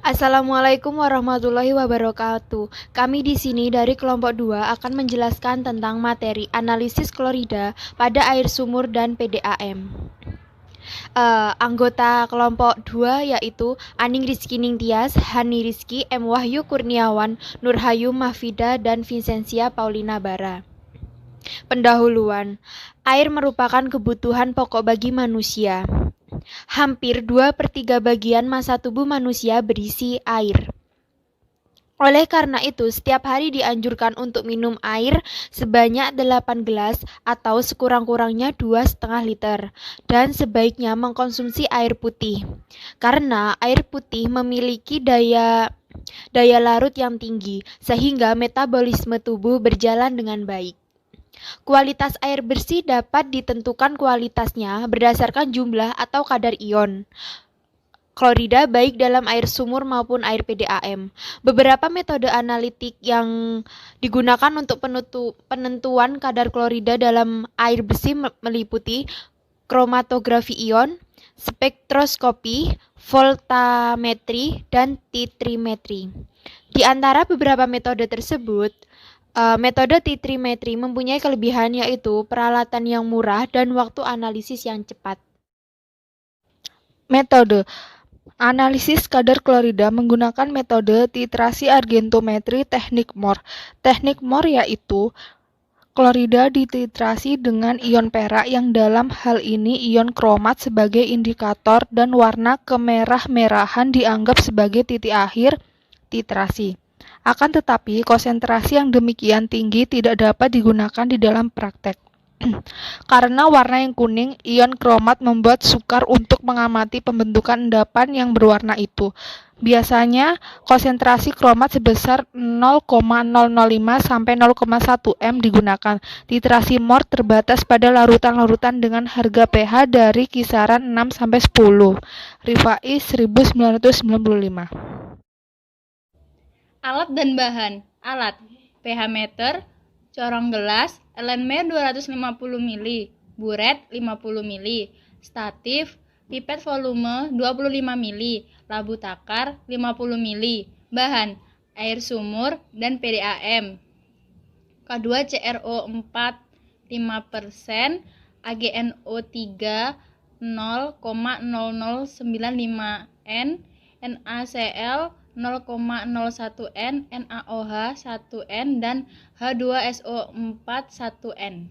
Assalamualaikum warahmatullahi wabarakatuh. Kami di sini dari kelompok 2 akan menjelaskan tentang materi analisis klorida pada air sumur dan PDAM. Anggota kelompok 2 yaitu Aning Rizky Ningtyas, Hani Rizky, M. Wahyu Kurniawan, Nurhayu Mahfida, dan Vincentia Paulina Bara. Pendahuluan. Air merupakan kebutuhan pokok bagi manusia. Hampir 2/3 bagian massa tubuh manusia berisi air. Oleh karena itu, setiap hari dianjurkan untuk minum air sebanyak 8 gelas atau sekurang-kurangnya 2,5 liter, dan sebaiknya mengkonsumsi air putih. Karena air putih memiliki daya larut yang tinggi, sehingga metabolisme tubuh berjalan dengan baik. Kualitas air bersih dapat ditentukan kualitasnya berdasarkan jumlah atau kadar ion klorida baik dalam air sumur maupun air PDAM. Beberapa metode analitik yang digunakan untuk penentuan kadar klorida dalam air bersih meliputi kromatografi ion, spektroskopi, voltametri, dan titrimetri. Di antara beberapa metode tersebut, metode titrimetri mempunyai kelebihan yaitu peralatan yang murah dan waktu analisis yang cepat. Metode analisis kadar klorida menggunakan metode titrasi argentometri teknik Mohr. Teknik Mohr yaitu klorida dititrasi dengan ion perak yang dalam hal ini ion kromat sebagai indikator dan warna kemerah-merahan dianggap sebagai titik akhir titrasi. Akan tetapi, konsentrasi yang demikian tinggi tidak dapat digunakan di dalam praktek. Karena warna yang kuning, ion kromat membuat sukar untuk mengamati pembentukan endapan yang berwarna itu. Biasanya, konsentrasi kromat sebesar 0,005 sampai 0,1 m digunakan. Titrasi Mohr terbatas pada larutan-larutan dengan harga pH dari kisaran 6 sampai 10. Rifai 1995. Alat dan bahan. Alat: pH meter, corong gelas, Erlenmeyer 250 ml, buret 50 ml, statif, pipet volume 25 ml, labu takar 50 ml. Bahan: air sumur dan PDAM. K2CrO4 5%, AgNO3 0,0095 N, NaCl 0,01 N, NaOH 1 N, dan H2SO4 1 N.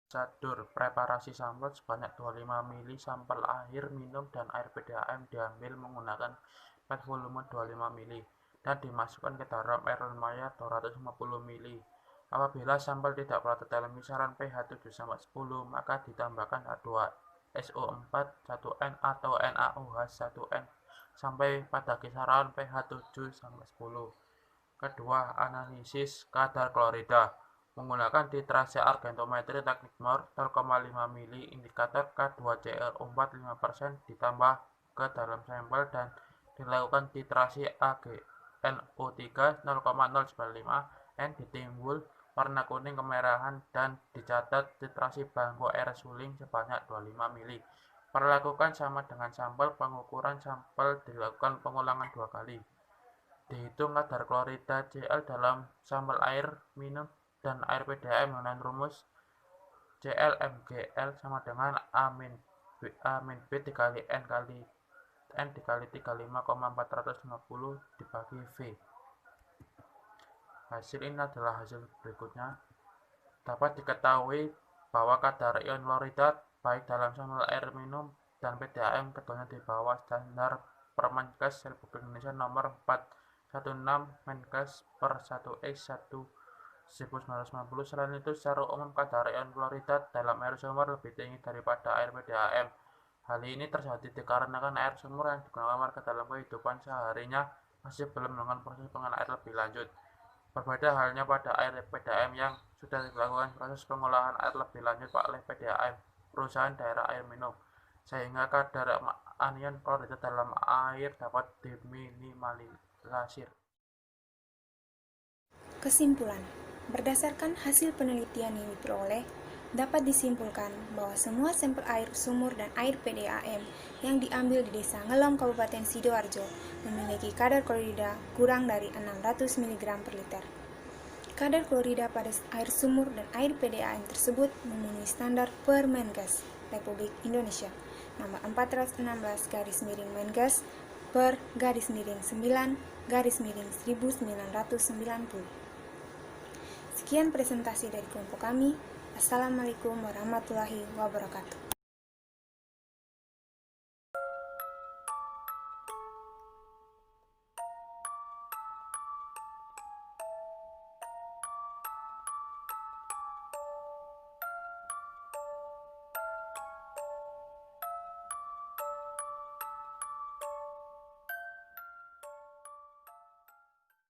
Prosedur preparasi sampel sebanyak 25 ml sampel air minum dan air PDAM diambil menggunakan pet volume 25 ml dan dimasukkan ke dalam Erlenmeyer 250 ml. Apabila sampel tidak berada dalam kisaran pH 7-10, maka ditambahkan H2SO4 1N atau NaOH 1N sampai pada kisaran pH 7-10. Kedua, analisis kadar klorida menggunakan titrasi argentometri teknik Mohr 0,5 ml indikator K2CrO4 5% ditambah ke dalam sampel dan dilakukan titrasi AgNO3 0,095 N ditimbul warna kuning kemerahan dan dicatat titrasi bangku air suling sebanyak 25 ml. Perlakukan sama dengan sampel. Pengukuran sampel dilakukan pengulangan 2 kali. Dihitung kadar klorida Cl dalam sampel air minum dan air PDAM dengan rumus ClMgL sama dengan A-B dikali N dikali 35,450 dibagi V. Hasil ini adalah hasil berikutnya. Dapat diketahui bahwa kadar ion klorida baik dalam sampel air minum dan PDAM keduanya di bawah standar Permenkes Republik Indonesia nomor 416 Menkes per 1X 1990. Selain itu, secara umum kadar ion klorida dalam air sumur lebih tinggi daripada air PDAM. Hal ini terjadi dikarenakan air sumur yang digunakan warga dalam kehidupan seharinya masih belum melakukan proses pengolahan air lebih lanjut. Berbeda halnya pada air PDAM yang sudah dilakukan proses pengolahan air lebih lanjut oleh PDAM, perusahaan daerah air minum, sehingga kadar anion klorida dalam air dapat diminimalisir. Kesimpulan, berdasarkan hasil penelitian yang diperoleh, Dapat disimpulkan bahwa semua sampel air sumur dan air PDAM yang diambil di Desa Ngelom, Kabupaten Sidoarjo memiliki kadar klorida kurang dari 600 mg per liter. Kadar klorida pada air sumur dan air PDAM tersebut memenuhi standar Permenkes Republik Indonesia nomor 416/Menkes per /9/1990. Sekian presentasi dari kelompok kami. Assalamualaikum warahmatullahi wabarakatuh.